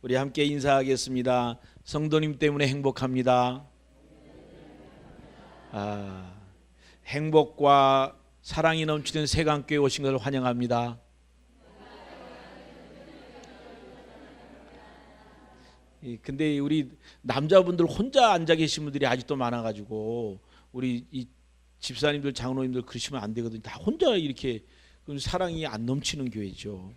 우리 함께 인사하겠습니다. 성도님 때문에 행복합니다. 행복과 사랑이 넘치는 세강교회 오신 것을 환영합니다. 근데 우리 남자분들 혼자 앉아 계신 분들이 아직도 많아가지고 우리 이 집사님들 장로님들 그러시면 안 되거든요. 다 혼자 이렇게 사랑이 안 넘치는 교회죠.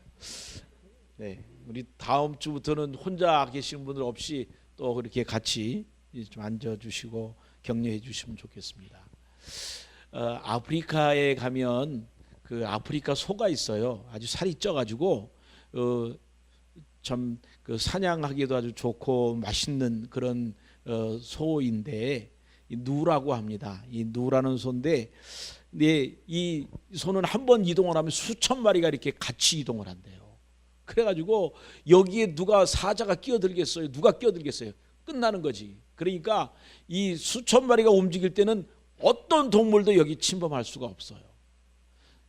네, 우리 다음 주부터는 혼자 계시는 분들 없이 또 그렇게 같이 좀 앉아주시고 격려해 주시면 좋겠습니다. 아프리카에 가면 그 아프리카 소가 있어요. 아주 살이 쪄가지고 참 그 사냥하기도 아주 좋고 맛있는 그런 소인데 이 누라고 합니다. 이 누라는 소인데, 근데 이 소는 한 번 이동을 하면 수천 마리가 이렇게 같이 이동을 한대요. 그래가지고 여기에 누가 사자가 끼어들겠어요? 누가 끼어들겠어요? 끝나는 거지. 그러니까 이 수천 마리가 움직일 때는 어떤 동물도 여기 침범할 수가 없어요.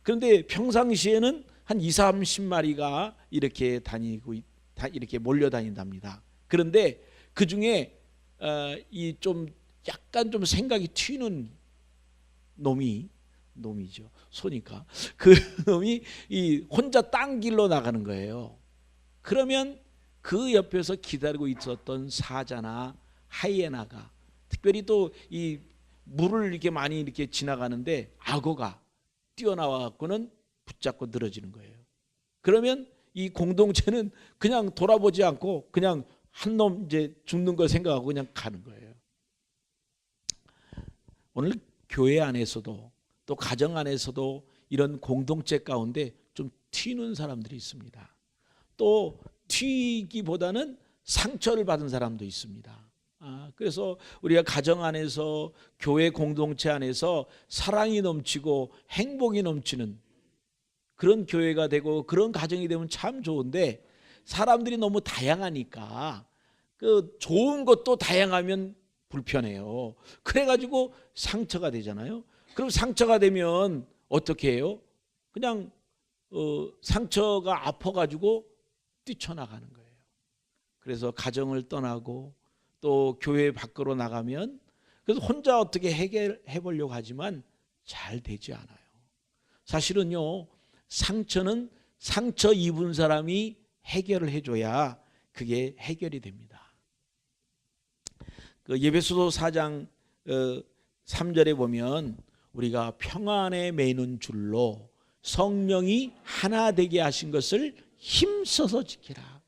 그런데 평상시에는 한 20-30마리가 이렇게 이렇게 몰려다닌답니다. 그런데 그 중에 이 좀 약간 좀 생각이 튀는 놈이죠. 소니까 그 놈이 이 혼자 딴 길로 나가는 거예요. 그러면 그 옆에서 기다리고 있었던 사자나 하이에나가, 특별히 또 이 물을 이렇게 많이 이렇게 지나가는데 악어가 뛰어나와 갖고는 붙잡고 늘어지는 거예요. 그러면 이 공동체는 그냥 돌아보지 않고 그냥 한 놈 이제 죽는 걸 생각하고 그냥 가는 거예요. 오늘 교회 안에서도 또 가정 안에서도 이런 공동체 가운데 좀 튀는 사람들이 있습니다. 또 튀기보다는 상처를 받은 사람도 있습니다. 그래서 우리가 가정 안에서 교회 공동체 안에서 사랑이 넘치고 행복이 넘치는 그런 교회가 되고 그런 가정이 되면 참 좋은데, 사람들이 너무 다양하니까 그 좋은 것도 다양하면 불편해요. 그래가지고 상처가 되잖아요. 그럼 상처가 되면 어떻게 해요? 그냥 상처가 아파가지고 뛰쳐나가는 거예요. 그래서 가정을 떠나고 또 교회 밖으로 나가면, 그래서 혼자 어떻게 해결해 보려고 하지만 잘 되지 않아요. 사실은요, 상처는 상처 입은 사람이 해결을 해줘야 그게 해결이 됩니다. 그 에베소서 4장 3절에 보면 우리가 평안에 매는 줄로 성령이 하나 되게 하신 것을 힘써서 지키라.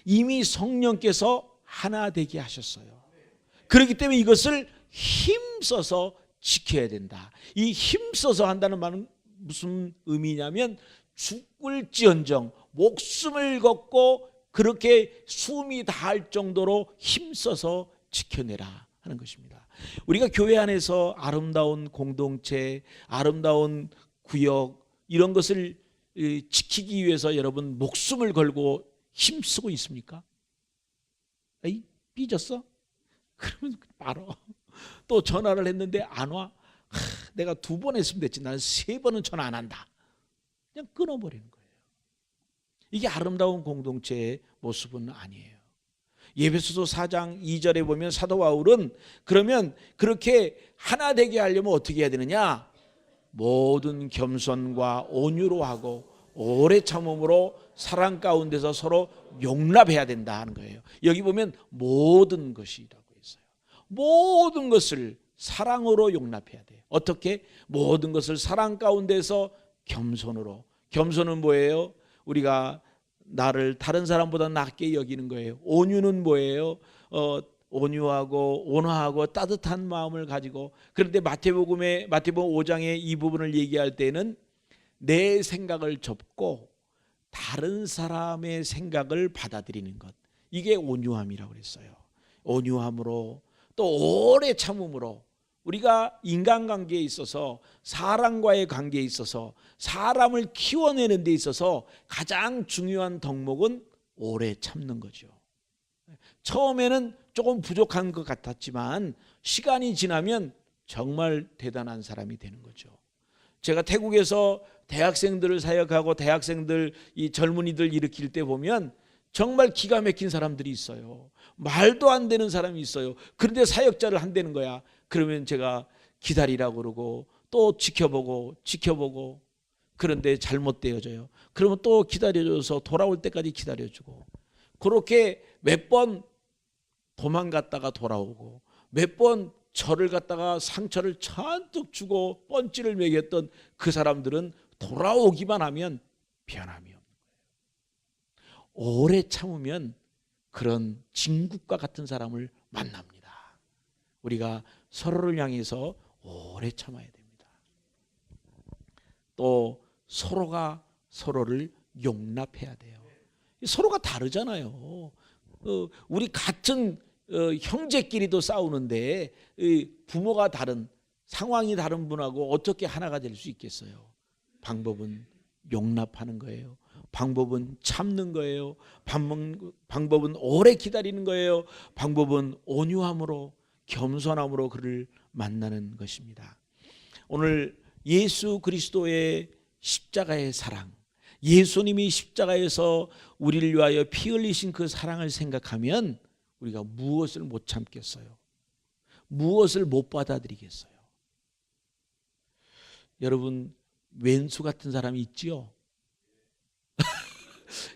이미 성령께서 하나 되게 하셨어요. 그렇기 때문에 이것을 힘써서 지켜야 된다. 이 힘써서 한다는 말은 무슨 의미냐면 죽을지언정 목숨을 걸고 그렇게 숨이 닿을 정도로 힘써서 지켜내라 하는 것입니다. 우리가 교회 안에서 아름다운 공동체, 아름다운 구역, 이런 것을 지키기 위해서 여러분 목숨을 걸고 힘쓰고 있습니까? 에이, 삐졌어? 그러면 바로 또 전화를 했는데 안 와? 내가 2번 했으면 됐지, 나는 3번은 전화 안 한다. 그냥 끊어버리는 거예요. 이게 아름다운 공동체의 모습은 아니에요. 에베소서 4장 2절에 보면 사도 바울은 그러면 그렇게 하나 되게 하려면 어떻게 해야 되느냐? 모든 겸손과 온유로 하고 오래 참음으로 사랑 가운데서 서로 용납해야 된다 하는 거예요. 여기 보면 모든 것이라고 했어요. 모든 것을 사랑으로 용납해야 돼요. 어떻게? 모든 것을 사랑 가운데서 겸손으로. 겸손은 뭐예요? 우리가 나를 다른 사람보다 낮게 여기는 거예요. 온유는 뭐예요? 온유하고 온화하고 따뜻한 마음을 가지고. 그런데 마태복음 5장의 이 부분을 얘기할 때는 내 생각을 접고 다른 사람의 생각을 받아들이는 것, 이게 온유함이라고 그랬어요. 온유함으로 또 오래 참음으로. 우리가 인간관계에 있어서, 사람과의 관계에 있어서, 사람을 키워내는 데 있어서 가장 중요한 덕목은 오래 참는 거죠. 처음에는 조금 부족한 것 같았지만 시간이 지나면 정말 대단한 사람이 되는 거죠. 제가 태국에서 대학생들을 사역하고 대학생들, 이 젊은이들 일으킬 때 보면 정말 기가 막힌 사람들이 있어요. 말도 안 되는 사람이 있어요. 그런데 사역자를 한다는 거야. 그러면 제가 기다리라고 그러고 또 지켜보고 그런데 잘못되어져요. 그러면 또 기다려줘서 돌아올 때까지 기다려주고, 그렇게 몇 번 도망갔다가 돌아오고 몇 번 저를 갖다가 상처를 잔뜩 주고 뻔찌를 매겼던 그 사람들은 돌아오기만 하면 변함이 없는 거예요. 오래 참으면 그런 진국과 같은 사람을 만납니다. 우리가 서로를 향해서 오래 참아야 됩니다. 또 서로가 서로를 용납해야 돼요. 서로가 다르잖아요. 우리 같은 형제끼리도 싸우는데 부모가 다른, 상황이 다른 분하고 어떻게 하나가 될 수 있겠어요? 방법은 용납하는 거예요. 방법은 참는 거예요. 방법은 오래 기다리는 거예요. 방법은 온유함으로, 겸손함으로 그를 만나는 것입니다. 오늘 예수 그리스도의 십자가의 사랑, 예수님이 십자가에서 우리를 위하여 피 흘리신 그 사랑을 생각하면 우리가 무엇을 못 참겠어요? 무엇을 못 받아들이겠어요? 여러분, 왼수 같은 사람이 있지요?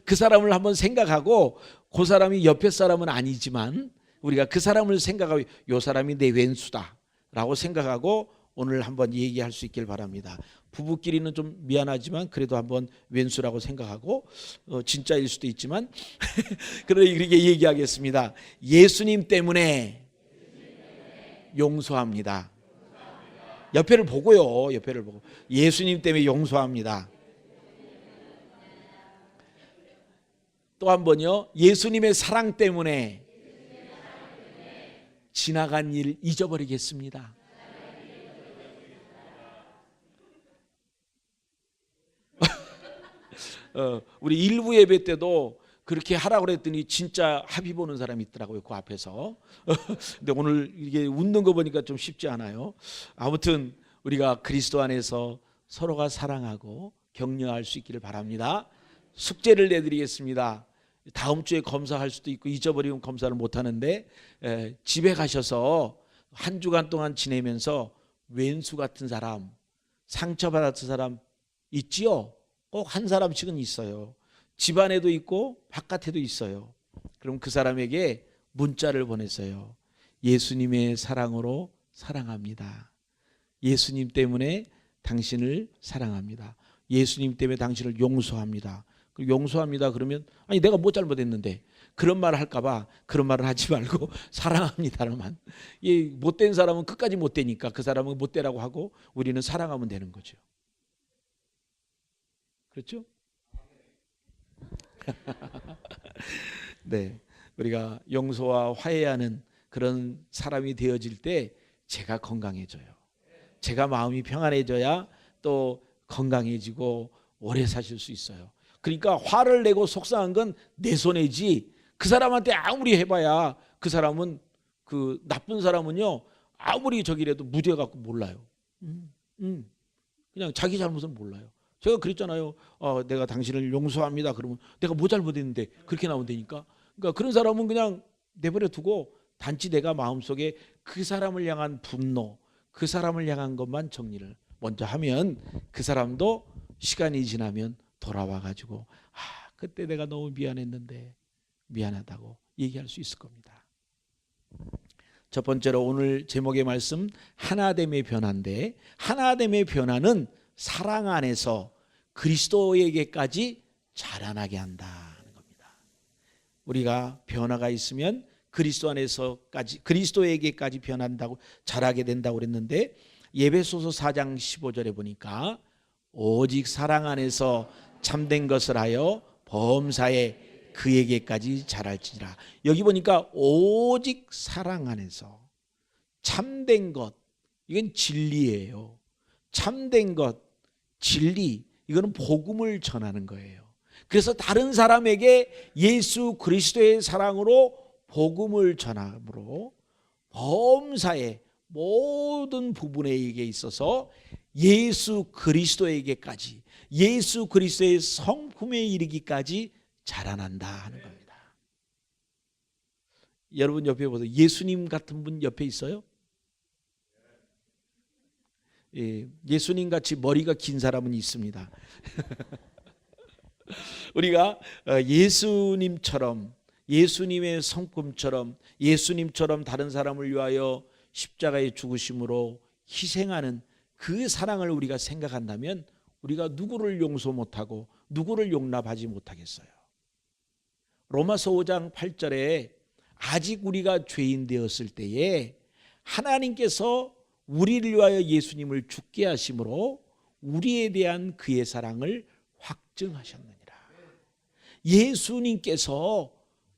그 사람을 한번 생각하고, 그 사람이 옆에 사람은 아니지만 우리가 그 사람을 생각하고 이 사람이 내 왼수다 라고 생각하고 오늘 한번 얘기할 수 있길 바랍니다. 부부끼리는 좀 미안하지만 그래도 한번 왼수라고 생각하고, 진짜일 수도 있지만 그러니 이렇게 얘기하겠습니다. 예수님 때문에 용서합니다. 옆에를 보고요. 옆에를 보고 예수님 때문에 용서합니다. 또 한 번요. 예수님의 사랑 때문에 지나간 일 잊어버리겠습니다. 우리 일부 예배 때도 그렇게 하라고 그랬더니 진짜 합의 보는 사람이 있더라고요, 그 앞에서. 근데 오늘 이게 웃는 거 보니까 좀 쉽지 않아요. 아무튼 우리가 그리스도 안에서 서로가 사랑하고 격려할 수 있기를 바랍니다. 숙제를 내드리겠습니다. 다음 주에 검사할 수도 있고 잊어버리면 검사를 못 하는데, 집에 가셔서 한 주간 동안 지내면서 왼수 같은 사람, 상처받았던 사람 있지요? 꼭 한 사람씩은 있어요. 집안에도 있고 바깥에도 있어요. 그럼 그 사람에게 문자를 보냈어요. 예수님의 사랑으로 사랑합니다. 예수님 때문에 당신을 사랑합니다. 예수님 때문에 당신을 용서합니다. 용서합니다 그러면, 아니 내가 뭐 잘못했는데, 그런 말을 할까 봐 그런 말을 하지 말고 사랑합니다로만. 이 못된 사람은 끝까지 못되니까 그 사람은 못되라고 하고 우리는 사랑하면 되는 거죠. 그렇죠? 네, 우리가 용서와 화해하는 그런 사람이 되어질 때 제가 건강해져요. 제가 마음이 평안해져야 또 건강해지고 오래 사실 수 있어요. 그러니까 화를 내고 속상한 건 내 손해지, 그 사람한테 아무리 해봐야 그 사람은, 그 나쁜 사람은요 아무리 저기라도 무죄 갖고 몰라요. 그냥 자기 잘못은 몰라요. 제가 그랬잖아요. 내가 당신을 용서합니다 그러면 내가 뭐 잘못했는데 그렇게 나온다니까. 그러니까 그런 사람은 그냥 내버려 두고 단지 내가 마음속에 그 사람을 향한 분노, 그 사람을 향한 것만 정리를 먼저 하면 그 사람도 시간이 지나면 돌아와 가지고 그때 내가 너무 미안했는데 미안하다고 얘기할 수 있을 겁니다. 첫 번째로 오늘 제목의 말씀, 하나됨의 변화인데, 하나됨의 변화는 사랑 안에서 그리스도에게까지 자라나게 한다는 겁니다. 우리가 변화가 있으면 그리스도 안에서까지, 그리스도에게까지 변한다고, 자라게 된다고 그랬는데, 에베소서 4장 15절에 보니까 오직 사랑 안에서 참된 것을 하여 범사에 그에게까지 자랄지니라. 여기 보니까 오직 사랑 안에서 참된 것, 이건 진리예요. 참된 것, 진리, 이거는 복음을 전하는 거예요. 그래서 다른 사람에게 예수 그리스도의 사랑으로 복음을 전함으로 범사의 모든 부분에게 있어서 예수 그리스도에게까지, 예수 그리스도의 성품에 이르기까지 자라난다 하는 겁니다. 여러분 옆에 보세요. 예수님 같은 분 옆에 있어요? 예, 예수님 같이 머리가 긴 사람은 있습니다. 우리가 예수님처럼, 예수님의 성품처럼, 예수님처럼 다른 사람을 위하여 십자가의 죽으심으로 희생하는 그 사랑을 우리가 생각한다면 우리가 누구를 용서 못하고 누구를 용납하지 못하겠어요. 로마서 5장 8절에 아직 우리가 죄인 되었을 때에 하나님께서 우리를 위하여 예수님을 죽게 하심으로 우리에 대한 그의 사랑을 확증하셨느니라. 예수님께서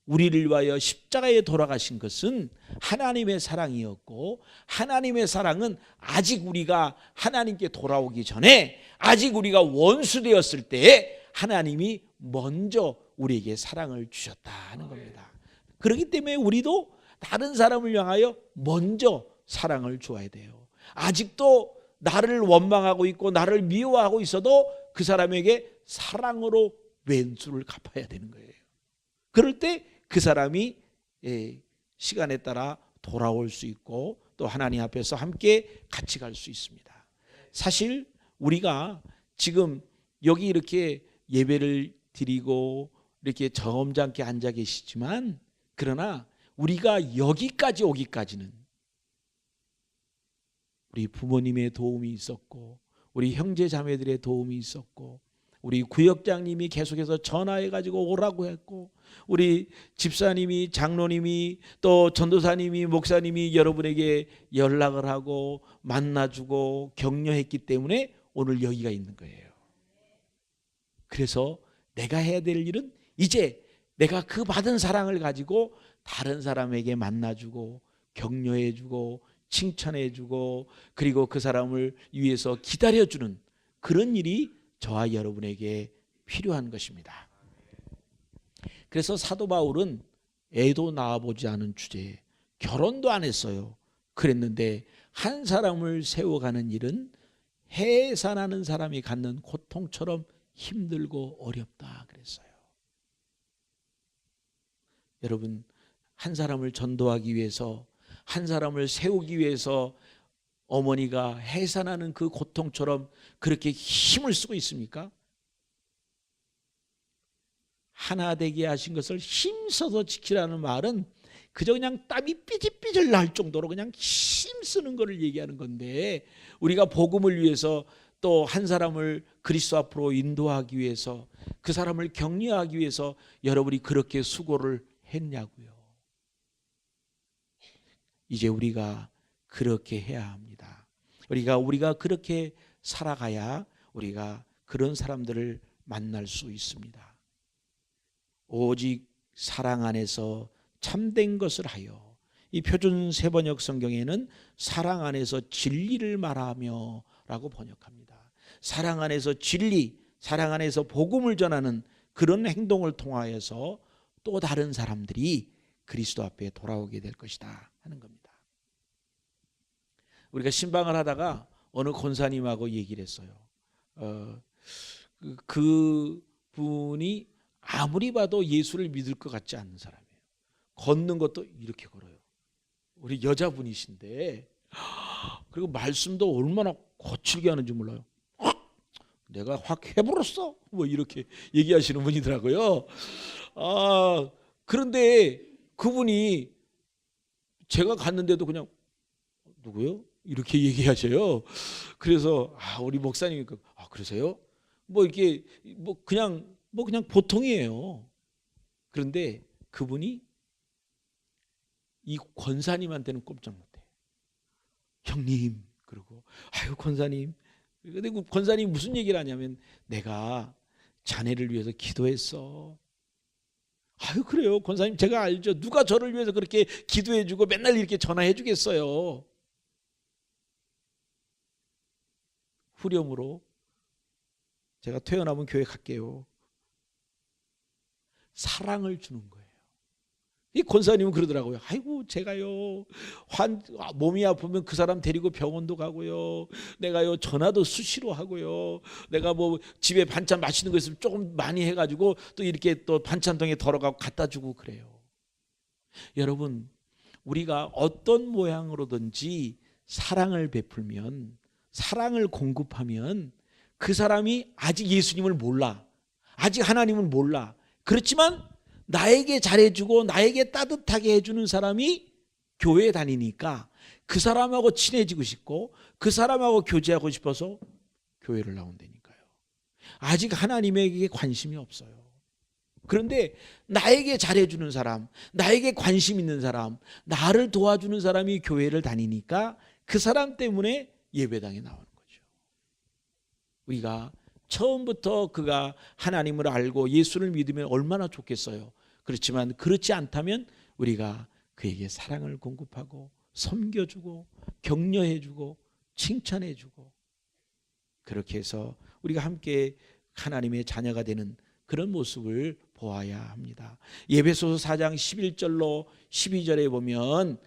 우리를 위하여 십자가에 돌아가신 것은 하나님의 사랑이었고, 하나님의 사랑은 아직 우리가 하나님께 돌아오기 전에, 아직 우리가 원수 되었을 때에 하나님이 먼저 우리에게 사랑을 주셨다는 겁니다. 그렇기 때문에 우리도 다른 사람을 향하여 먼저 사랑을 주어야 돼요. 아직도 나를 원망하고 있고 나를 미워하고 있어도 그 사람에게 사랑으로 왼수를 갚아야 되는 거예요. 그럴 때 그 사람이 시간에 따라 돌아올 수 있고 또 하나님 앞에서 함께 같이 갈 수 있습니다. 사실 우리가 지금 여기 이렇게 예배를 드리고 이렇게 점잖게 앉아 계시지만, 그러나 우리가 여기까지 오기까지는 우리 부모님의 도움이 있었고, 우리 형제 자매들의 도움이 있었고, 우리 구역장님이 계속해서 전화해가지고 오라고 했고, 우리 집사님이, 장로님이, 또 전도사님이, 목사님이 여러분에게 연락을 하고 만나주고 격려했기 때문에 오늘 여기가 있는 거예요. 그래서 내가 해야 될 일은 이제 내가 그 받은 사랑을 가지고 다른 사람에게 만나주고 격려해주고 칭찬해주고 그리고 그 사람을 위해서 기다려주는 그런 일이 저와 여러분에게 필요한 것입니다. 그래서 사도 바울은 애도 낳아보지 않은 주제에 결혼도 안 했어요. 그랬는데 한 사람을 세워가는 일은 해산하는 사람이 갖는 고통처럼 힘들고 어렵다 그랬어요. 여러분, 한 사람을 전도하기 위해서, 한 사람을 세우기 위해서 어머니가 해산하는 그 고통처럼 그렇게 힘을 쓰고 있습니까? 하나 되게 하신 것을 힘써서 지키라는 말은 그저 그냥 땀이 삐질삐질 날 정도로 그냥 힘쓰는 것을 얘기하는 건데, 우리가 복음을 위해서 또 한 사람을 그리스도 앞으로 인도하기 위해서, 그 사람을 격려하기 위해서 여러분이 그렇게 수고를 했냐고요. 이제 우리가 그렇게 해야 합니다. 우리가 그렇게 살아가야 우리가 그런 사람들을 만날 수 있습니다. 오직 사랑 안에서 참된 것을 하여, 이 표준 세번역 성경에는 사랑 안에서 진리를 말하며 라고 번역합니다. 사랑 안에서 진리, 사랑 안에서 복음을 전하는 그런 행동을 통하여서 또 다른 사람들이 그리스도 앞에 돌아오게 될 것이다 하는 겁니다. 우리가 신방을 하다가 어느 권사님하고 얘기를 했어요. 그 분이 아무리 봐도 예수를 믿을 것 같지 않는 사람이에요. 걷는 것도 이렇게 걸어요. 우리 여자분이신데, 그리고 말씀도 얼마나 거칠게 하는지 몰라요. 내가 확 해버렸어 뭐 이렇게 얘기하시는 분이더라고요. 그런데 그분이 제가 갔는데도 그냥 누구요? 이렇게 얘기하셔요. 그래서 우리 목사님이 그러세요? 뭐 이렇게 그냥 보통이에요. 그런데 그분이 이 권사님한테는 꼼짝 못해. 형님, 그러고 권사님. 근데 그 권사님이 무슨 얘기를 하냐면, 내가 자네를 위해서 기도했어. 그래요 권사님, 제가 알죠. 누가 저를 위해서 그렇게 기도해주고 맨날 이렇게 전화해주겠어요. 후렴으로 제가 퇴원하면 교회 갈게요. 사랑을 주는 거예요. 이 권사님은 그러더라고요. 제가요 몸이 아프면 그 사람 데리고 병원도 가고요, 내가요 전화도 수시로 하고요, 내가 뭐 집에 반찬 맛있는 거 있으면 조금 많이 해가지고 또 이렇게 또 반찬통에 덜어가고 갖다 주고 그래요. 여러분, 우리가 어떤 모양으로든지 사랑을 베풀면, 사랑을 공급하면 그 사람이 아직 예수님을 몰라, 아직 하나님을 몰라. 그렇지만 나에게 잘해주고 나에게 따뜻하게 해주는 사람이 교회에 다니니까 그 사람하고 친해지고 싶고 그 사람하고 교제하고 싶어서 교회를 나온다니까요. 아직 하나님에게 관심이 없어요. 그런데 나에게 잘해주는 사람, 나에게 관심 있는 사람, 나를 도와주는 사람이 교회를 다니니까 그 사람 때문에 예배당에 나오는 거죠. 우리가 처음부터 그가 하나님을 알고 예수를 믿으면 얼마나 좋겠어요. 그렇지만 그렇지 않다면 우리가 그에게 사랑을 공급하고 섬겨주고 격려해주고 칭찬해주고, 그렇게 해서 우리가 함께 하나님의 자녀가 되는 그런 모습을 보아야 합니다. 에베소서 4장 11절로 12절에 보면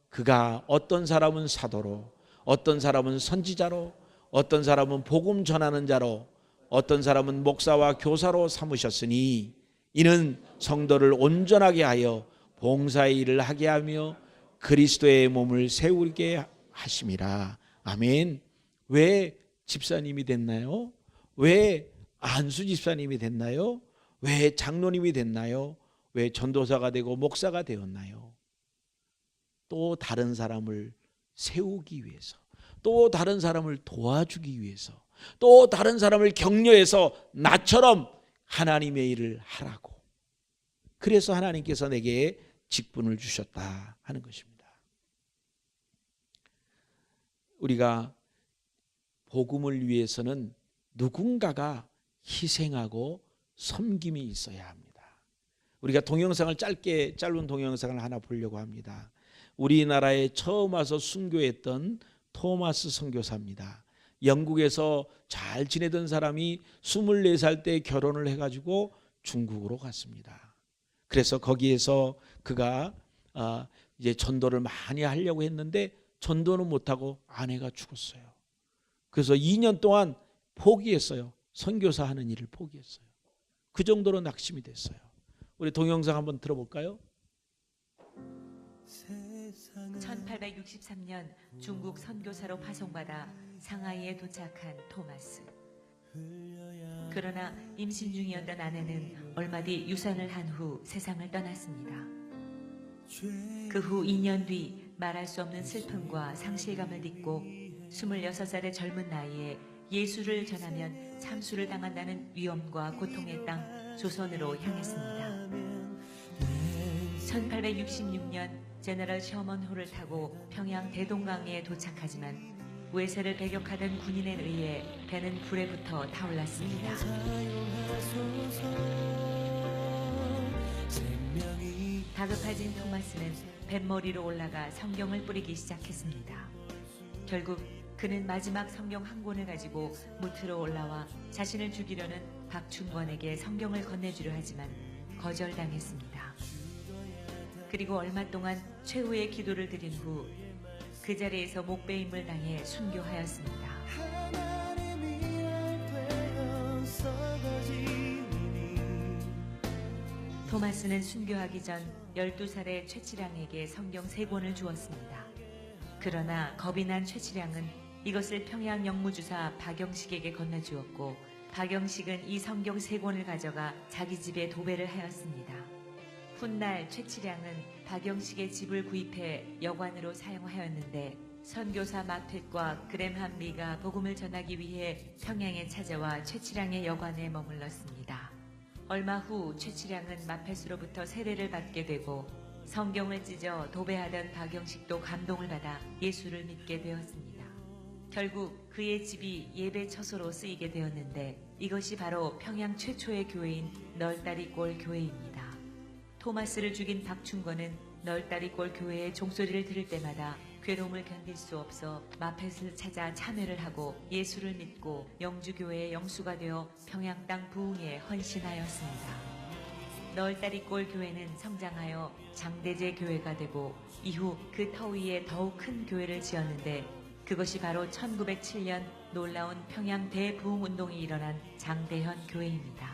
그가 어떤 사람은 사도로, 어떤 사람은 선지자로, 어떤 사람은 복음 전하는 자로, 어떤 사람은 목사와 교사로 삼으셨으니 이는 성도를 온전하게 하여 봉사의 일을 하게 하며 그리스도의 몸을 세우게 하심이라. 아멘. 왜 집사님이 됐나요? 왜 안수 집사님이 됐나요? 왜 장로님이 됐나요? 왜 전도사가 되고 목사가 되었나요? 또 다른 사람을 세우기 위해서, 또 다른 사람을 도와주기 위해서, 또 다른 사람을 격려해서 나처럼 하나님의 일을 하라고. 그래서 하나님께서 내게 직분을 주셨다 하는 것입니다. 우리가 복음을 위해서는 누군가가 희생하고 섬김이 있어야 합니다. 우리가 동영상을 짧은 동영상을 하나 보려고 합니다. 우리나라에 처음 와서 순교했던 토마스 선교사입니다. 영국에서 잘 지내던 사람이 24살 때 결혼을 해가지고 중국으로 갔습니다. 그래서 거기에서 그가 이제 전도를 많이 하려고 했는데 전도는 못하고 아내가 죽었어요. 그래서 2년 동안 포기했어요. 선교사 하는 일을 포기했어요. 그 정도로 낙심이 됐어요. 우리 동영상 한번 들어볼까요? 1863년 중국 선교사로 파송받아 상하이에 도착한 토마스. 그러나 임신 중이었던 아내는 얼마 뒤 유산을 한 후 세상을 떠났습니다. 그 후 2년 뒤 말할 수 없는 슬픔과 상실감을 딛고 26살의 젊은 나이에 예수를 전하면 참수를 당한다는 위험과 고통의 땅 조선으로 향했습니다. 1866년 제너럴 셔먼호를 타고 평양 대동강에 도착하지만 외세를 배격하던 군인에 의해 배는 불에 붙어 타올랐습니다. 다급해진 토마스는 뱃머리로 올라가 성경을 뿌리기 시작했습니다. 결국 그는 마지막 성경 한 권을 가지고 무트로 올라와 자신을 죽이려는 박충권에게 성경을 건네주려 하지만 거절당했습니다. 그리고 얼마 동안 최후의 기도를 드린 후 그 자리에서 목배임을 당해 순교하였습니다. 토마스는 순교하기 전 12살의 최치량에게 성경 3권을 주었습니다. 그러나 겁이 난 최치량은 이것을 평양 영무주사 박영식에게 건네주었고 박영식은 이 성경 3권을 가져가 자기 집에 도배를 하였습니다. 훗날 최치량은 박영식의 집을 구입해 여관으로 사용하였는데 선교사 마텟과 그램한 미가 복음을 전하기 위해 평양에 찾아와 최치량의 여관에 머물렀습니다. 얼마 후 최치량은 마텟으로부터 세례를 받게 되고 성경을 찢어 도배하던 박영식도 감동을 받아 예수를 믿게 되었습니다. 결국 그의 집이 예배 처소로 쓰이게 되었는데 이것이 바로 평양 최초의 교회인 널다리골 교회입니다. 토마스를 죽인 박충권은 널다리골 교회의 종소리를 들을 때마다 괴로움을 견딜 수 없어 마텟을 찾아 참회를 하고 예수를 믿고 영주교회의 영수가 되어 평양 땅 부흥에 헌신하였습니다. 널다리골 교회는 성장하여 장대제 교회가 되고 이후 그 터 위에 더욱 큰 교회를 지었는데 그것이 바로 1907년 놀라운 평양 대부흥운동이 일어난 장대현 교회입니다.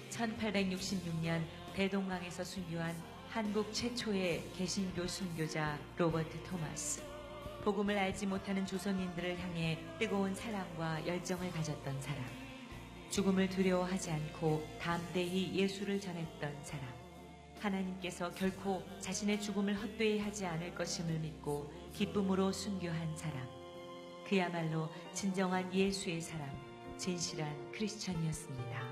1866년 대동강에서 순교한 한국 최초의 개신교 순교자 로버트 토마스. 복음을 알지 못하는 조선인들을 향해 뜨거운 사랑과 열정을 가졌던 사람. 죽음을 두려워하지 않고 담대히 예수를 전했던 사람. 하나님께서 결코 자신의 죽음을 헛되이 하지 않을 것임을 믿고 기쁨으로 순교한 사람. 그야말로 진정한 예수의 사람, 진실한 크리스천이었습니다.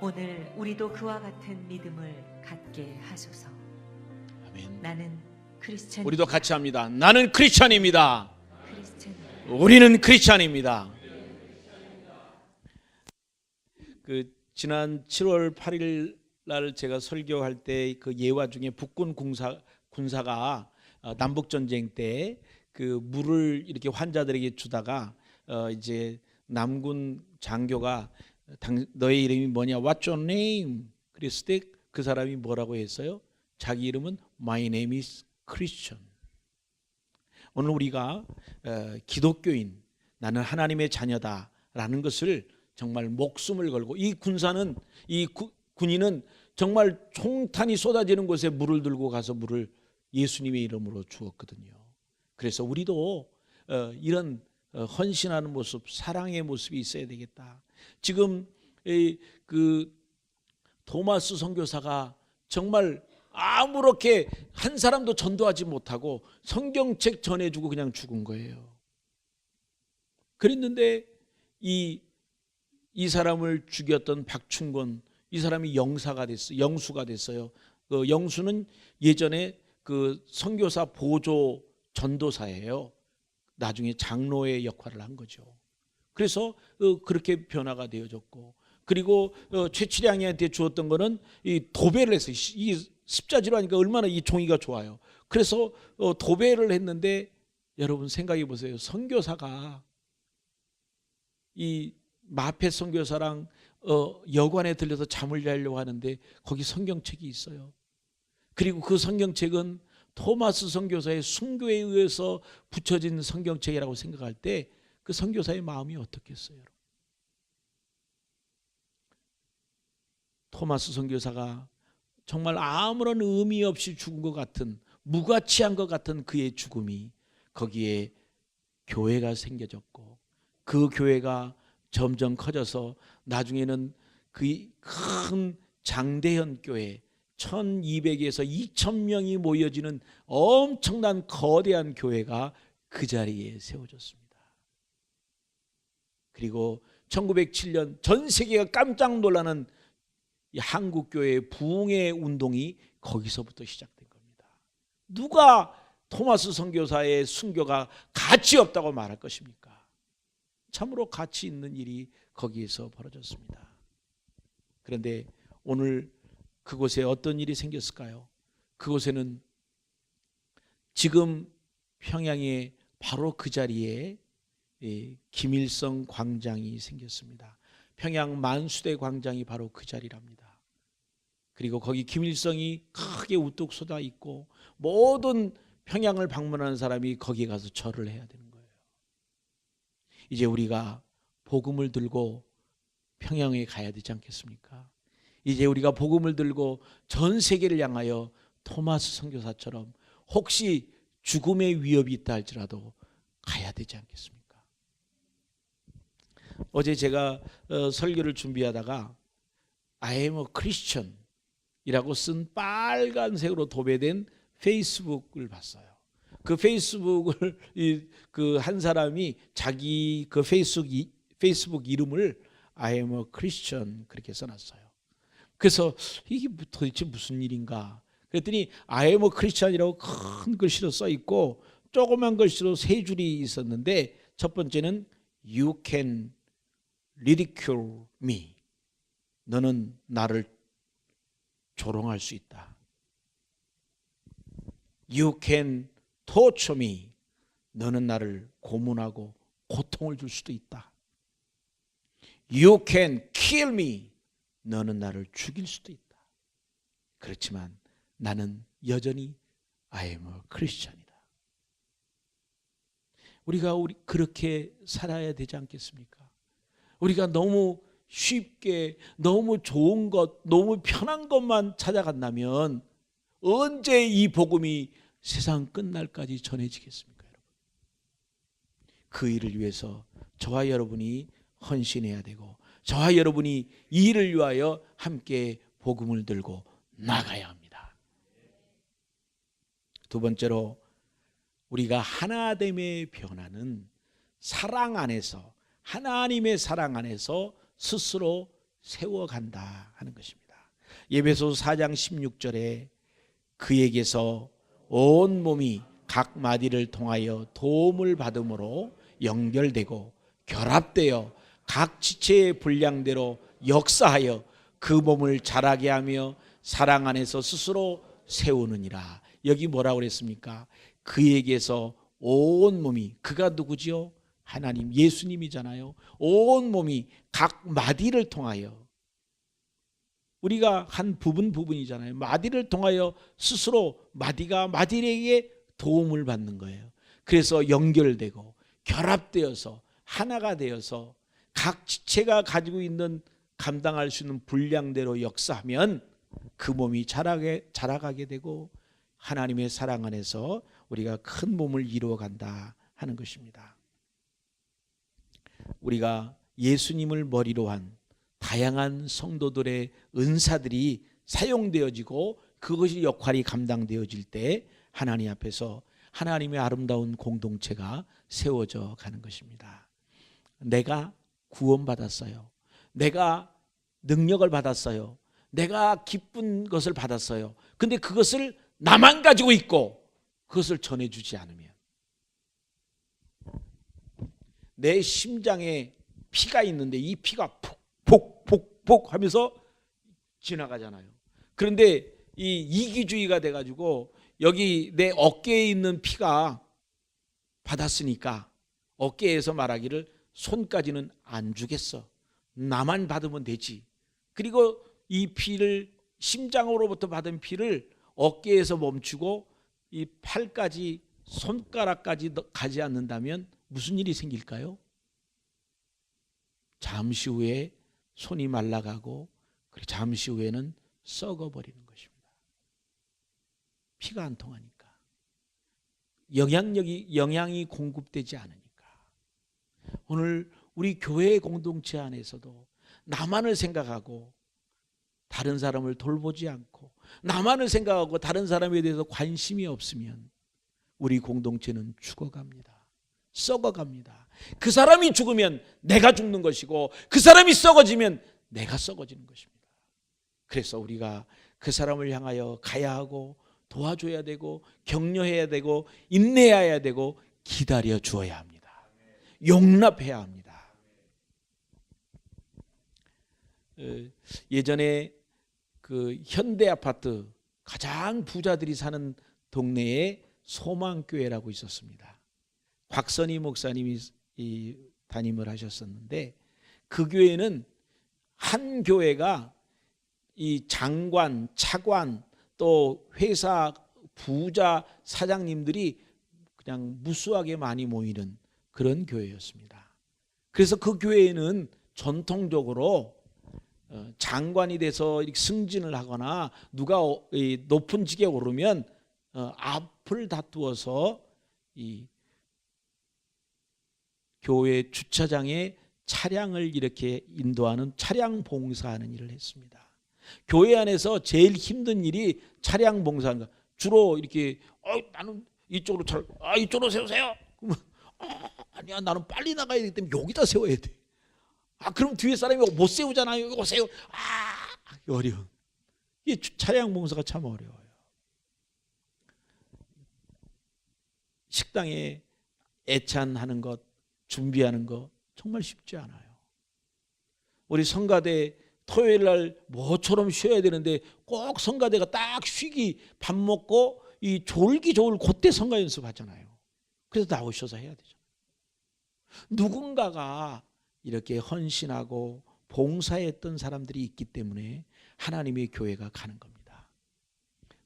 오늘 우리도 그와 같은 믿음을 갖게 하소서. 아멘. 나는 크리스천. 우리도 같이 합니다. 나는 크리스천입니다. 크리스천. 우리는 크리스천입니다. 그 지난 7월 8일 날 제가 설교할 때 그 예화 중에 북군 군사가 남북 전쟁 때 그 물을 이렇게 환자들에게 주다가 이제 남군 장교가 너의 이름이 뭐냐? What's your name? 그랬을 때 그 사람이 뭐라고 했어요? 자기 이름은 My name is Christian. 오늘 우리가 기독교인, 나는 하나님의 자녀다라는 것을 정말 목숨을 걸고, 이 군사는, 이 군인은 정말 총탄이 쏟아지는 곳에 물을 들고 가서 물을 예수님의 이름으로 주었거든요. 그래서 우리도 이런 헌신하는 모습, 사랑의 모습이 있어야 되겠다. 지금 그 토마스 선교사가 정말 아무렇게 한 사람도 전도하지 못하고 성경책 전해주고 그냥 죽은 거예요. 그랬는데 이 사람을 죽였던 박충건, 이 사람이 영수가 됐어요. 그 영수는 예전에 그 선교사 보조 전도사예요. 나중에 장로의 역할을 한 거죠. 그래서 그렇게 변화가 되어졌고, 그리고 최치량이한테 주었던 거는 이 도배를 했어요. 이 십자지로 하니까 얼마나 이 종이가 좋아요. 그래서 도배를 했는데, 여러분 생각해 보세요. 선교사가 이 마페 선교사랑 여관에 들려서 잠을 자려고 하는데 거기 성경책이 있어요. 그리고 그 성경책은 토마스 선교사의 순교에 의해서 붙여진 성경책이라고 생각할 때 그 선교사의 마음이 어떻겠어요? 토마스 선교사가 정말 아무런 의미 없이 죽은 것 같은, 무가치한 것 같은 그의 죽음이, 거기에 교회가 생겨졌고, 그 교회가 점점 커져서 나중에는 그 큰 장대현 교회, 1200에서 2000명이 모여지는 엄청난 거대한 교회가 그 자리에 세워졌습니다. 그리고 1907년 전 세계가 깜짝 놀라는 이 한국교회의 부흥의 운동이 거기서부터 시작된 겁니다. 누가 토마스 선교사의 순교가 가치 없다고 말할 것입니까? 참으로 가치 있는 일이 거기에서 벌어졌습니다. 그런데 오늘 그곳에 어떤 일이 생겼을까요? 그곳에는 지금 평양에 바로 그 자리에 김일성 광장이 생겼습니다. 평양 만수대 광장이 바로 그 자리랍니다. 그리고 거기 김일성이 크게 우뚝 솟아 있고 모든 평양을 방문하는 사람이 거기에 가서 절을 해야 되는 거예요. 이제 우리가 복음을 들고 평양에 가야 되지 않겠습니까? 이제 우리가 복음을 들고 전 세계를 향하여 토마스 선교사처럼 혹시 죽음의 위협이 있다 할지라도 가야 되지 않겠습니까? 어제 제가 설교를 준비하다가 I am a Christian 이라고 쓴 빨간색으로 도배된 페이스북을 봤어요. 그 페이스북을 그 한 사람이 자기 그 페이스북 이름을 I am a Christian 그렇게 써놨어요. 그래서 이게 도대체 무슨 일인가? 그랬더니 I am a Christian이라고 큰 글씨로 써 있고 조그만 글씨로 세 줄이 있었는데, 첫 번째는 You can ridicule me. 너는 나를 조롱할 수 있다. You can torture me. 너는 나를 고문하고 고통을 줄 수도 있다. You can kill me. 너는 나를 죽일 수도 있다. 그렇지만 나는 여전히 I am a Christian이다. 우리가 그렇게 살아야 되지 않겠습니까? 우리가 너무 쉽게, 너무 좋은 것, 너무 편한 것만 찾아간다면 언제 이 복음이 세상 끝날까지 전해지겠습니까, 여러분? 그 일을 위해서 저와 여러분이 헌신해야 되고, 저와 여러분이 이 일을 위하여 함께 복음을 들고 나가야 합니다. 두 번째로, 우리가 하나됨의 변화는 사랑 안에서, 하나님의 사랑 안에서 스스로 세워간다 하는 것입니다. 에베소서 4장 16절에 그에게서 온 몸이 각 마디를 통하여 도움을 받음으로 연결되고 결합되어 각 지체의 분량대로 역사하여 그 몸을 자라게 하며 사랑 안에서 스스로 세우느니라. 여기 뭐라고 그랬습니까? 그에게서 온 몸이, 그가 누구지요? 하나님, 예수님이잖아요. 온 몸이 각 마디를 통하여, 우리가 한 부분이잖아요. 마디를 통하여 스스로 마디가 마디에게 도움을 받는 거예요. 그래서 연결되고 결합되어서 하나가 되어서 각 지체가 가지고 있는 감당할 수 있는 분량대로 역사하면 그 몸이 자라가게 되고 하나님의 사랑 안에서 우리가 큰 몸을 이루어간다 하는 것입니다. 우리가 예수님을 머리로 한 다양한 성도들의 은사들이 사용되어지고 그것이 역할이 감당되어질 때 하나님 앞에서 하나님의 아름다운 공동체가 세워져 가는 것입니다. 내가 구원받았어요. 내가 능력을 받았어요. 내가 기쁜 것을 받았어요. 근데 그것을 나만 가지고 있고 그것을 전해주지 않으면, 내 심장에 피가 있는데 이 피가 폭 하면서 지나가잖아요. 그런데 이 이기주의가 돼가지고 여기 내 어깨에 있는 피가 받았으니까 어깨에서 말하기를 손까지는 안 주겠어. 나만 받으면 되지. 그리고 이 피를, 심장으로부터 받은 피를 어깨에서 멈추고 이 팔까지, 손가락까지 가지 않는다면 무슨 일이 생길까요? 잠시 후에 손이 말라가고 그리고 잠시 후에는 썩어버리는 것입니다. 피가 안 통하니까, 영양이 공급되지 않으니까. 오늘 우리 교회 공동체 안에서도 나만을 생각하고 다른 사람을 돌보지 않고 나만을 생각하고 다른 사람에 대해서 관심이 없으면 우리 공동체는 죽어갑니다. 썩어갑니다. 그 사람이 죽으면 내가 죽는 것이고 그 사람이 썩어지면 내가 썩어지는 것입니다. 그래서 우리가 그 사람을 향하여 가야 하고 도와줘야 되고 격려해야 되고 인내해야 되고 기다려 주어야 합니다. 용납해야 합니다. 예전에 그 현대 아파트, 가장 부자들이 사는 동네에 소망교회라고 있었습니다. 곽선희 목사님이 담임을 하셨었는데, 그 교회는 한 교회가 이 장관, 차관, 또 회사 부자 사장님들이 그냥 무수하게 많이 모이는 그런 교회였습니다. 그래서 그 교회에는 전통적으로 장관이 돼서 승진을 하거나 누가 높은 직에 오르면 앞을 다투어서 이 교회 주차장에 차량을 이렇게 인도하는 차량 봉사하는 일을 했습니다. 교회 안에서 제일 힘든 일이 차량 봉사하는 거. 주로 이렇게 나는 이쪽으로 이쪽으로 세우세요. 그러면 아니야, 나는 빨리 나가야 되기 때문에 여기다 세워야 돼. 그럼 뒤에 사람이 못 세우잖아요. 이거 세워. 어려운. 이 차량 봉사가 참 어려워요. 식당에 애찬하는 것, 준비하는 것 정말 쉽지 않아요. 우리 성가대 토요일 날 뭐처럼 쉬어야 되는데 꼭 성가대가 딱 쉬기, 밥 먹고 이 졸기 좋을 그때 성가 연습하잖아요. 그래서 나오셔서 해야 되잖아요. 누군가가 이렇게 헌신하고 봉사했던 사람들이 있기 때문에 하나님의 교회가 가는 겁니다.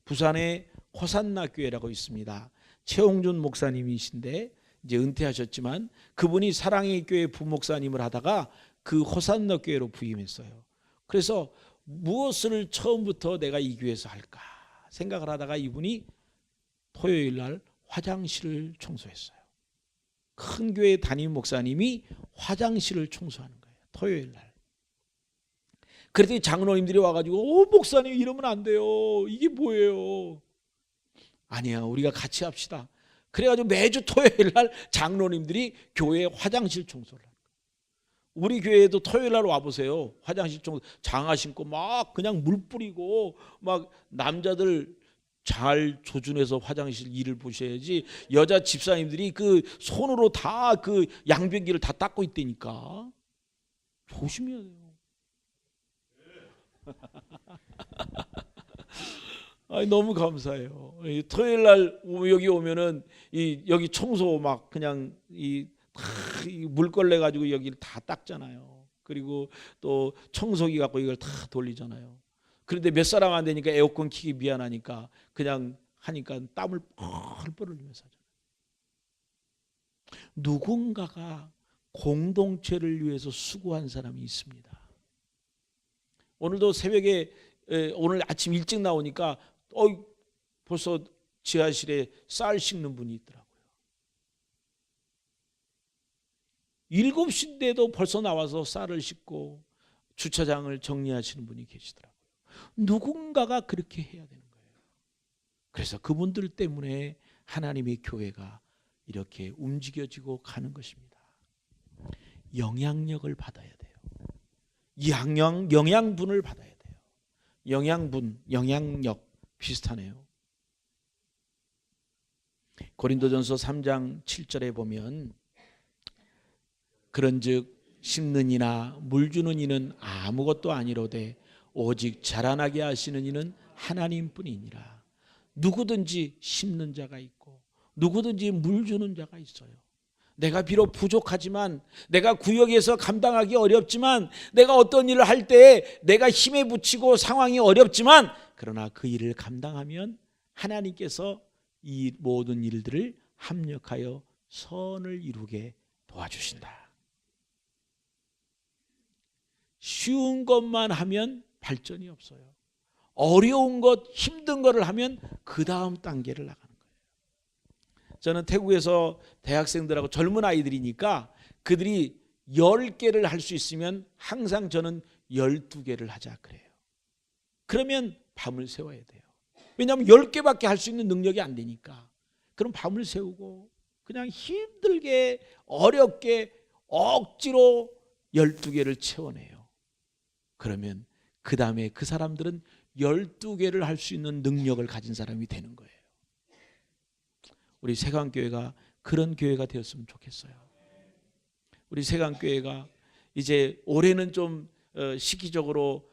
부산에 호산나 교회라고 있습니다. 최홍준 목사님이신데 이제 은퇴하셨지만 그분이 사랑의 교회 부목사님을 하다가 그 호산나 교회로 부임했어요. 그래서 무엇을 처음부터 내가 이 교회에서 할까 생각을 하다가 이분이 토요일 날 화장실을 청소했어요. 큰 교회 담임 목사님이 화장실을 청소하는 거예요. 토요일 날. 그랬더니 장로님들이 와가지고 목사님 이러면 안 돼요. 이게 뭐예요? 아니야, 우리가 같이 합시다. 그래가지고 매주 토요일 날 장로님들이 교회 화장실 청소를 해요. 우리 교회에도 토요일 날 와보세요. 화장실 청소 장화 신고 막 그냥 물 뿌리고 막 남자들 잘 조준해서 화장실 일을 보셔야지 여자 집사님들이 그 손으로 다 그 양변기를 다 닦고 있다니까. 조심해야 돼요. 아니, 너무 감사해요. 토요일 날 여기 오면은 여기 청소 막 그냥 이 물걸레 가지고 여기를 다 닦잖아요. 그리고 또 청소기 갖고 이걸 다 돌리잖아요. 그런데 몇 사람 안 되니까 에어컨 키기 미안하니까 그냥 하니까 땀을 펄펄 흘리면서 하잖아요. 누군가가 공동체를 위해서 수고한 사람이 있습니다. 오늘도 새벽에 오늘 아침 일찍 나오니까 벌써 지하실에 쌀 씻는 분이 있더라고요. 7시인데도 벌써 나와서 쌀을 씻고 주차장을 정리하시는 분이 계시더라고요. 누군가가 그렇게 해야 되는 거예요. 그래서 그분들 때문에 하나님의 교회가 이렇게 움직여지고 가는 것입니다. 영향력을 받아야 돼요. 영양분을 받아야 돼요. 영양분, 영향력 비슷하네요. 고린도전서 3장 7절에 보면 그런즉 심는 이나 물 주는 이는 아무것도 아니로되 오직 자라나게 하시는 이는 하나님뿐이니라. 누구든지 심는 자가 있고 누구든지 물 주는 자가 있어요. 내가 비록 부족하지만 내가 구역에서 감당하기 어렵지만 내가 어떤 일을 할 때 내가 힘에 부치고 상황이 어렵지만 그러나 그 일을 감당하면 하나님께서 이 모든 일들을 합력하여 선을 이루게 도와주신다. 쉬운 것만 하면 발전이 없어요. 어려운 것, 힘든 것을 하면 그 다음 단계를 나가는 거예요. 저는 태국에서 대학생들하고 젊은 아이들이니까 그들이 10개를 할 수 있으면 항상 저는 12개를 하자 그래요. 그러면 밤을 새워야 돼요. 왜냐하면 10개밖에 할 수 있는 능력이 안 되니까. 그럼 밤을 새우고 그냥 힘들게 어렵게 억지로 12개를 채워내요. 그러면 그 다음에 그 사람들은 12개를 할 수 있는 능력을 가진 사람이 되는 거예요. 우리 세강교회가 그런 교회가 되었으면 좋겠어요. 우리 세강교회가 이제 올해는 좀 시기적으로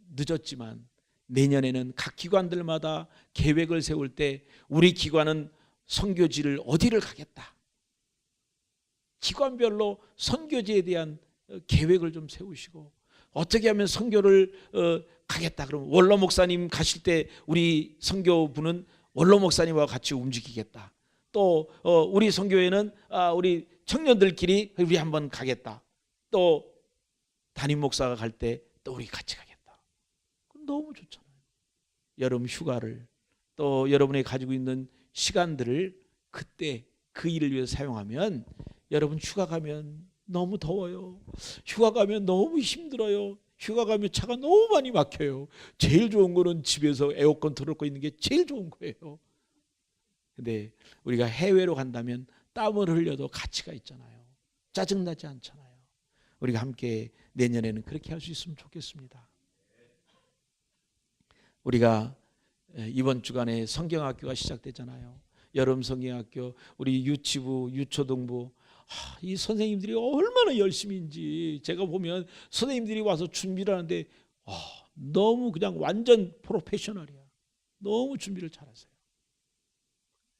늦었지만 내년에는 각 기관들마다 계획을 세울 때 우리 기관은 선교지를 어디를 가겠다. 기관별로 선교지에 대한 계획을 좀 세우시고 어떻게 하면 선교를 가겠다. 그럼 원로 목사님 가실 때 우리 선교부는 원로 목사님과 같이 움직이겠다. 또 우리 선교회는 우리 청년들끼리 우리 한번 가겠다. 또 담임 목사가 갈 때 또 우리 같이 가겠다. 너무 좋잖아요. 여름 휴가를 또 여러분이 가지고 있는 시간들을 그때 그 일을 위해서 사용하면 여러분 휴가 가면 너무 더워요. 휴가 가면 너무 힘들어요. 휴가 가면 차가 너무 많이 막혀요. 제일 좋은 거는 집에서 에어컨 틀어놓고 있는 게 제일 좋은 거예요. 근데 우리가 해외로 간다면 땀을 흘려도 가치가 있잖아요. 짜증나지 않잖아요. 우리가 함께 내년에는 그렇게 할 수 있으면 좋겠습니다. 우리가 이번 주간에 성경학교가 시작되잖아요. 여름 성경학교, 우리 유치부, 유초등부 이 선생님들이 얼마나 열심인지 제가 보면 선생님들이 와서 준비를 하는데 너무 그냥 완전 프로페셔널이야. 너무 준비를 잘하세요.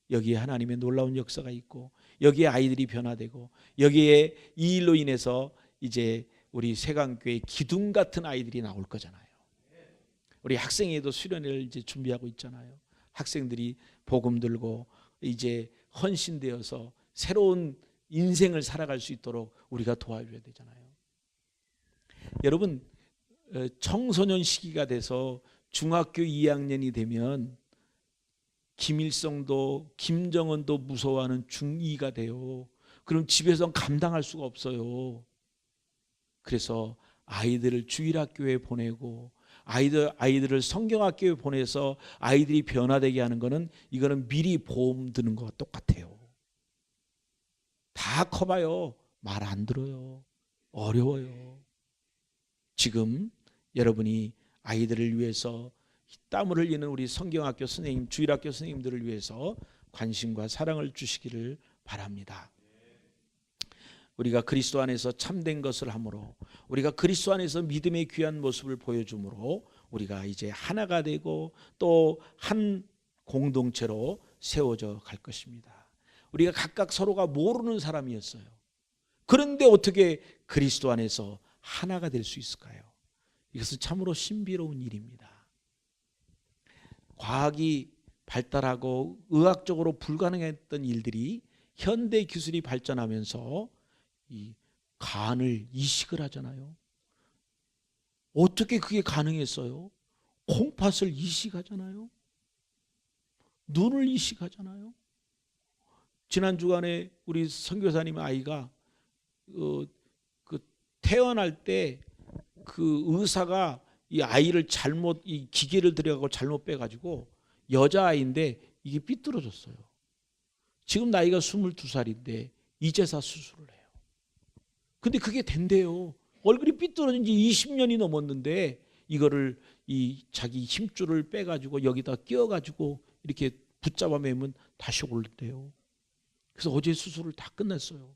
여기에 하나님의 놀라운 역사가 있고 여기에 아이들이 변화되고 여기에 이 일로 인해서 이제 우리 세강교회 기둥 같은 아이들이 나올 거잖아요. 우리 학생회도 수련회를 이제 준비하고 있잖아요. 학생들이 복음 들고 이제 헌신되어서 새로운 인생을 살아갈 수 있도록 우리가 도와줘야 되잖아요. 여러분 청소년 시기가 돼서 중학교 2학년이 되면 김일성도 김정은도 무서워하는 중2가 돼요. 그럼 집에서 감당할 수가 없어요. 그래서 아이들을 주일학교에 보내고 아이들을 성경학교에 보내서 아이들이 변화되게 하는 거는, 이거는 미리 보험 드는 거와 똑같아요. 다 커봐요. 말 안 들어요. 어려워요. 지금 여러분이 아이들을 위해서 땀을 흘리는 우리 성경학교 선생님, 주일학교 선생님들을 위해서 관심과 사랑을 주시기를 바랍니다. 우리가 그리스도 안에서 참된 것을 함으로, 우리가 그리스도 안에서 믿음의 귀한 모습을 보여줌으로 우리가 이제 하나가 되고 또 한 공동체로 세워져 갈 것입니다. 우리가 각각 서로가 모르는 사람이었어요. 그런데 어떻게 그리스도 안에서 하나가 될 수 있을까요? 이것은 참으로 신비로운 일입니다. 과학이 발달하고 의학적으로 불가능했던 일들이 현대 기술이 발전하면서 이 간을 이식을 하잖아요. 어떻게 그게 가능했어요? 콩팥을 이식하잖아요. 눈을 이식하잖아요. 지난 주간에 우리 선교사님 아이가 태어날 때 그 의사가 이 아이를 잘못, 이 기계를 들여가고 잘못 빼가지고 여자아이인데 이게 삐뚤어졌어요. 지금 나이가 22살인데 이제서 수술을 해요. 근데 그게 된대요. 얼굴이 삐뚤어진 지 20년이 넘었는데 이거를 이 자기 힘줄을 빼가지고 여기다 끼워가지고 이렇게 붙잡아 매면 다시 오른대요. 그래서 어제 수술을 다 끝냈어요.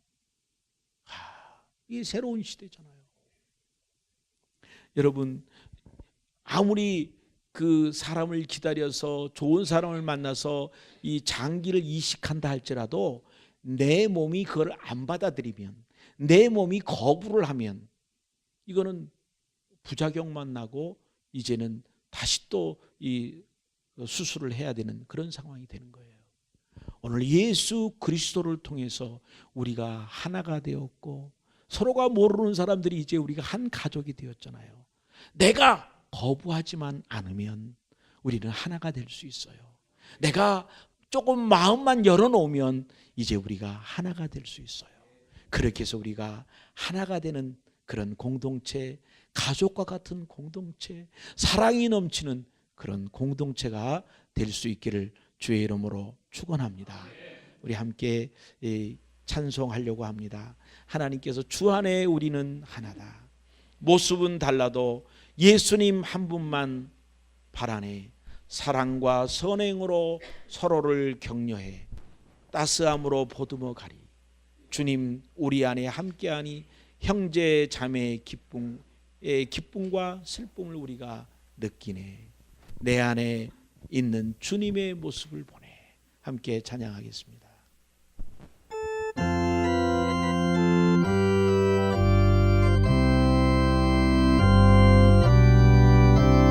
이게 새로운 시대잖아요. 여러분, 아무리 그 사람을 기다려서 좋은 사람을 만나서 이 장기를 이식한다 할지라도 내 몸이 그걸 안 받아들이면, 내 몸이 거부를 하면 이거는 부작용만 나고 이제는 다시 또 이 수술을 해야 되는 그런 상황이 되는 거예요. 오늘 예수 그리스도를 통해서 우리가 하나가 되었고 서로가 모르는 사람들이 이제 우리가 한 가족이 되었잖아요. 내가 거부하지만 않으면 우리는 하나가 될 수 있어요. 내가 조금 마음만 열어놓으면 이제 우리가 하나가 될 수 있어요. 그렇게 해서 우리가 하나가 되는 그런 공동체, 가족과 같은 공동체, 사랑이 넘치는 그런 공동체가 될 수 있기를 주의 이름으로 축원합니다. 우리 함께 찬송하려고 합니다. 하나님께서 주 안에 우리는 하나다. 모습은 달라도 예수님 한 분만 발 안에 사랑과 선행으로 서로를 격려해 따스함으로 보듬어 가리. 주님 우리 안에 함께하니 형제 자매의 기쁨과 슬픔을 우리가 느끼네. 내 안에 있는 주님의 모습을 보내. 함께 찬양하겠습니다.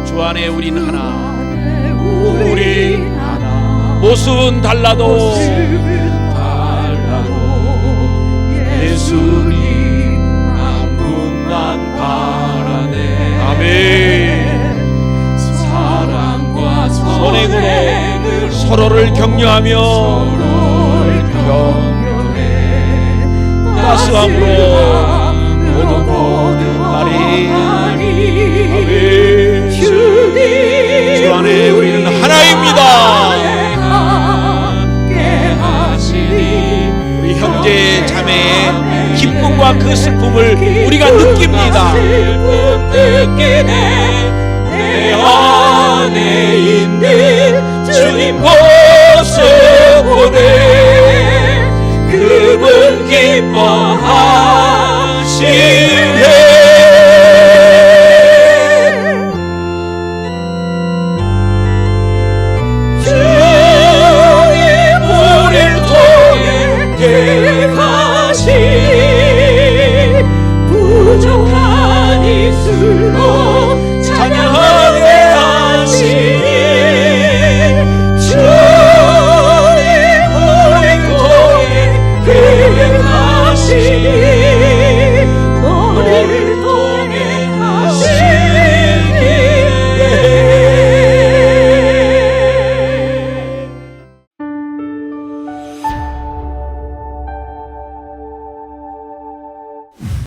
주 안에 우린 하나, 우리 하나. 모습은 달라도 예수님 한 분만 바라네. 아멘. 사랑과 선행으로 서로를 격려하며 따스함으로 보듬하리. 아멘. 주 안에 우리는 하나입니다. 우리 형제 자매의 기쁨과 그 슬픔을 우리가 느낍니다. 내 안에 있는 주님 모습 보내. 그분 기뻐하시